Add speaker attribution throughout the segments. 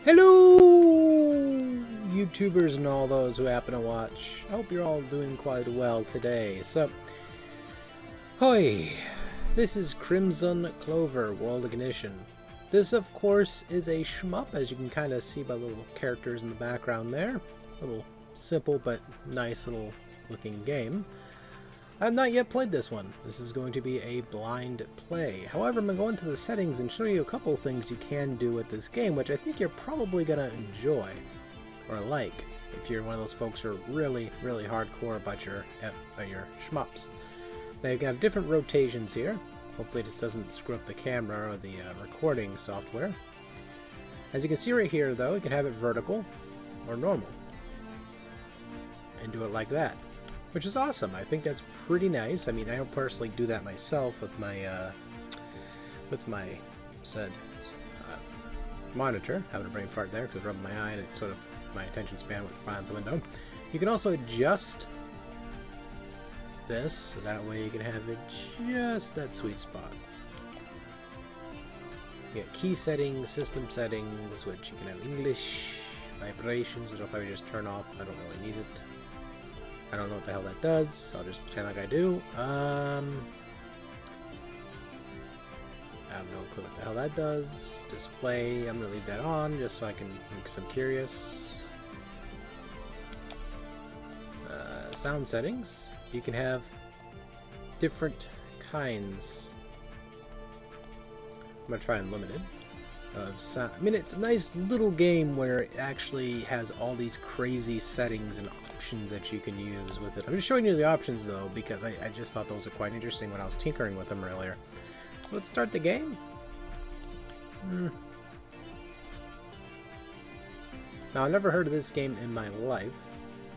Speaker 1: Hello, YouTubers and all those who happen to watch. I hope you're all doing quite well today. So, hoi, this is Crimzon Clover World Ignition. This, of course, is a shmup, as you can kind of see by the little characters in the background there. A little simple but nice little looking game. I've not yet played this one. This is going to be a blind play. However, I'm going to go into the settings and show you a couple of things you can do with this game, which I think you're probably going to enjoy or like if you're one of those folks who are really, really hardcore about your shmups. Now you can have different rotations here. Hopefully this doesn't screw up the camera or the recording software. As you can see right here, though, you can have it vertical or normal and do it like that, which is awesome. I think that's pretty nice. I mean, I don't personally do that myself with my said monitor. Having a brain fart there because I rubbed my eye and it sort of my attention span went fine out the window. You can also adjust this so that way you can have it just that sweet spot. You get key settings, system settings, which you can have English, vibrations, which I'll probably just turn off. I don't really need it. I don't know what the hell that does. I'll just pretend like I do. I have no clue what the hell that does. Display, I'm going to leave that on just so I can make some curious. Sound settings. You can have different kinds. I'm going to try unlimited. Of sound. I mean, it's a nice little game where it actually has all these crazy settings and options that you can use with it. I'm just showing you the options though because I just thought those were quite interesting when I was tinkering with them earlier. So let's start the game. Now I've never heard of this game in my life.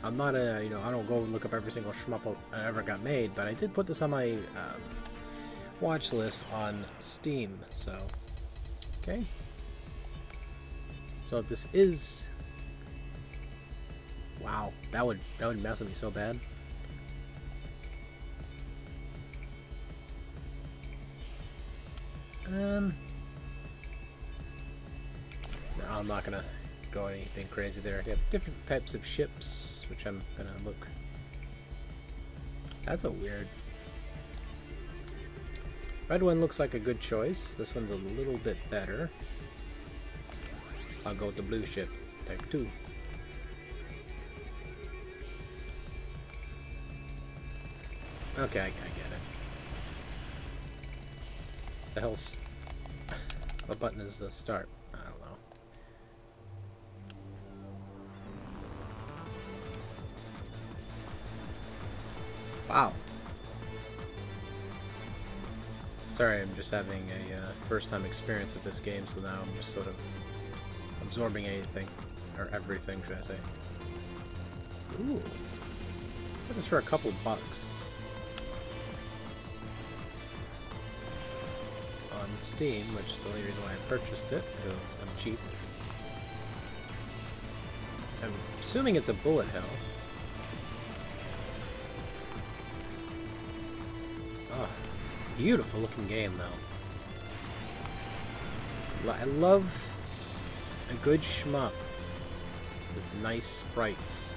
Speaker 1: I'm not a, I don't go and look up every single shmup I ever got made, but I did put this on my watch list on Steam, so okay. So if this is, wow, that would mess with me so bad. No, I'm not gonna go anything crazy there. You have different types of ships, which I'm gonna look. That's a weird. Red one looks like a good choice. This one's a little bit better. I'll go with the blue ship, type 2. Okay, I get it. The hell's... What button is the start? I don't know. Wow. Sorry, I'm just having a first-time experience of this game, so now I'm just sort of absorbing anything, or everything, should I say. Ooh. Got this for a couple bucks. On Steam, which is the only reason why I purchased it, because I'm cheap. I'm assuming it's a bullet hell. Oh, beautiful looking game, though. I love a good shmup with nice sprites.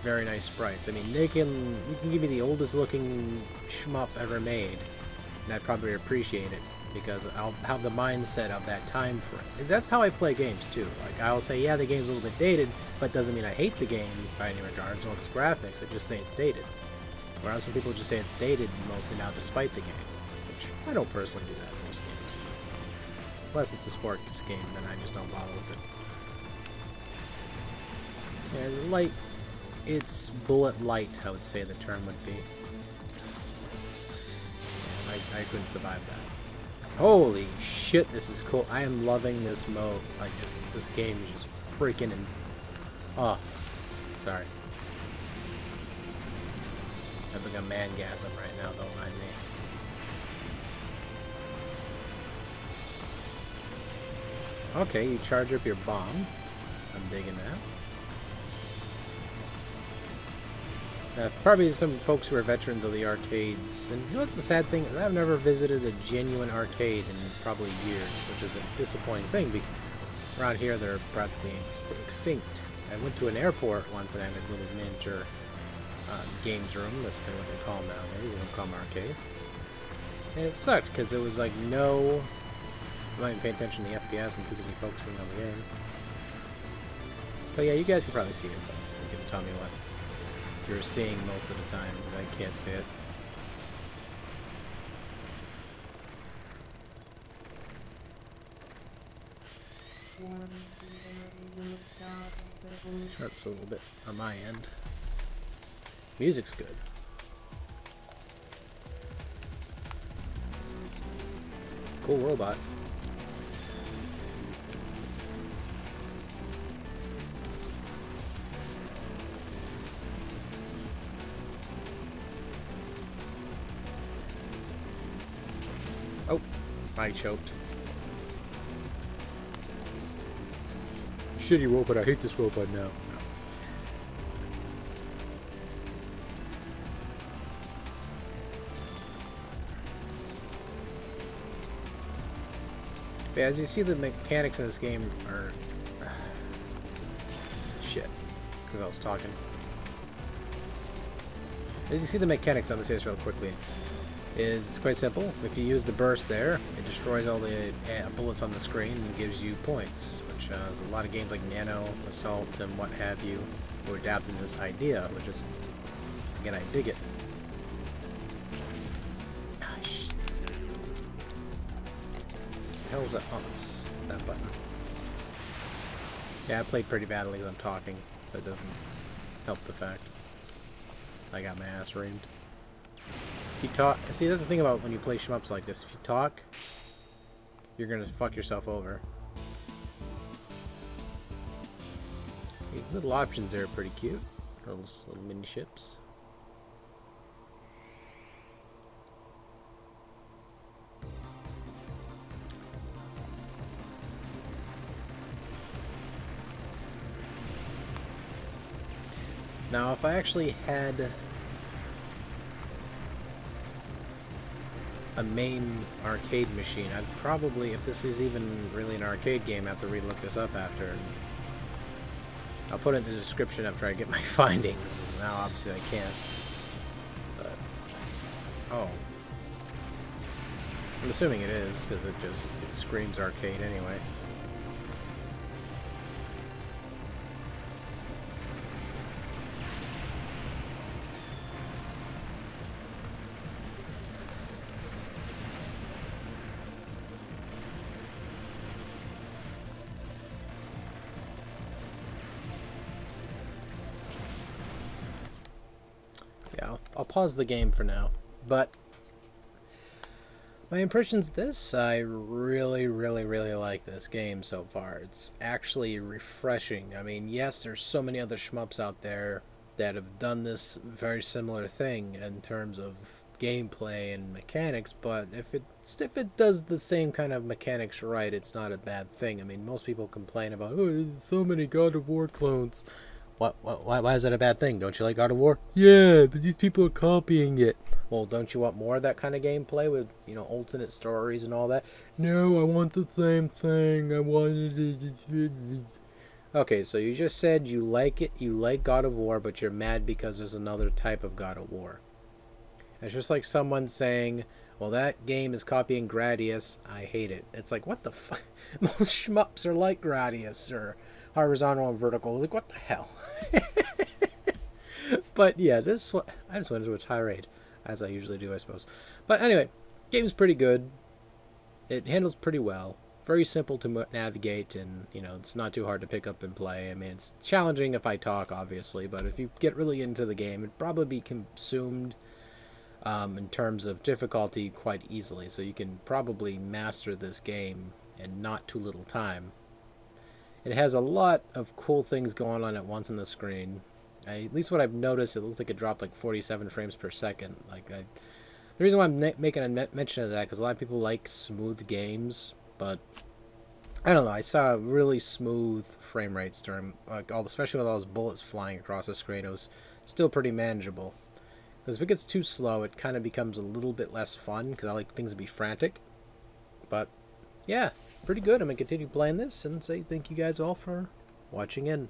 Speaker 1: Very nice sprites. I mean, you can give me the oldest looking shmup ever made, and I'd probably appreciate it because I'll have the mindset of that time frame. That's how I play games too. Like I'll say, yeah, the game's a little bit dated, but doesn't mean I hate the game by any regards or its graphics. I just say it's dated. Whereas some people just say it's dated mostly now despite the game, which I don't personally do that in most games. Unless it's a sports game, then I just don't bother with it. And light, it's bullet light, I would say the term would be. I couldn't survive that. Holy shit, this is cool. I am loving this mode. Like, this game is just freaking... Oh, sorry. Having a mangasm right now, don't mind me. Okay, you charge up your bomb. I'm digging that. Probably some folks who are veterans of the arcades, and what's the sad thing is I've never visited a genuine arcade in probably years, which is a disappointing thing Around here, they're practically extinct. I went to an airport once and I had a little miniature games room. That's what they call them nowadays. They don't call them arcades. And it sucked because it was like no... I'm not even paying attention to the FPS and too busy focusing on the game. But yeah, you guys can probably see it, folks. You can tell me what you're seeing most of the time because I can't see it. Sharps a little bit on my end. Music's good. Cool robot. Oh, I choked. Shitty robot, I hate this robot now. But as you see, the mechanics in this game are... shit, because I was talking. As you see, the mechanics, I'm going to say this real quickly, is it's quite simple. If you use the burst there, it destroys all the bullets on the screen and gives you points, which is a lot of games like Nano, Assault, and what have you who are adapting this idea, which is, again, I dig it. Gosh. What the hell is that? Oh, it's that button. Yeah, I played pretty badly because I'm talking, so it doesn't help the fact I got my ass reamed. If you talk, see, that's the thing about when you play shmups like this. If you talk, you're gonna fuck yourself over. The little options there are pretty cute. Little mini ships. Now, if I actually had a main arcade machine, I'd probably, if this is even really an arcade game, I have to re-look this up after. I'll put it in the description after I get my findings. Now, obviously, I can't. But, oh. I'm assuming it is, because it screams arcade anyway. Yeah, I'll pause the game for now, but my impressions of this, I really like this game so far. It's actually refreshing. I mean, yes, there's so many other shmups out there that have done this very similar thing in terms of gameplay and mechanics, but if it does the same kind of mechanics right, it's not a bad thing. I mean, most people complain about, oh, there's so many God of War clones. Why is that a bad thing? Don't you like God of War? Yeah, but these people are copying it. Well, don't you want more of that kind of gameplay with, you know, alternate stories and all that? No, I want the same thing. I wanted it. Okay, so you just said you like it, you like God of War, but you're mad because there's another type of God of War. It's just like someone saying, well, that game is copying Gradius. I hate it. It's like, what the fuck? Most shmups are like Gradius, or horizontal and vertical. Like, what the hell? But yeah, this one, I just went into a tirade, as I usually do, I suppose. But anyway, game's pretty good. It handles pretty well. Very simple to navigate, and you know, it's not too hard to pick up and play. I mean, it's challenging if I talk, obviously, but if you get really into the game, it'd probably be consumed in terms of difficulty quite easily. So you can probably master this game in not too little time. It has a lot of cool things going on at once on the screen. At least what I've noticed, it looks like it dropped like 47 frames per second. The reason why I'm making a mention of that, because a lot of people like smooth games, but I don't know. I saw really smooth frame rates during, especially with all those bullets flying across the screen. It was still pretty manageable. Because if it gets too slow, it kind of becomes a little bit less fun, because I like things to be frantic. But yeah, pretty good. I'm going to continue playing this and say thank you guys all for watching in.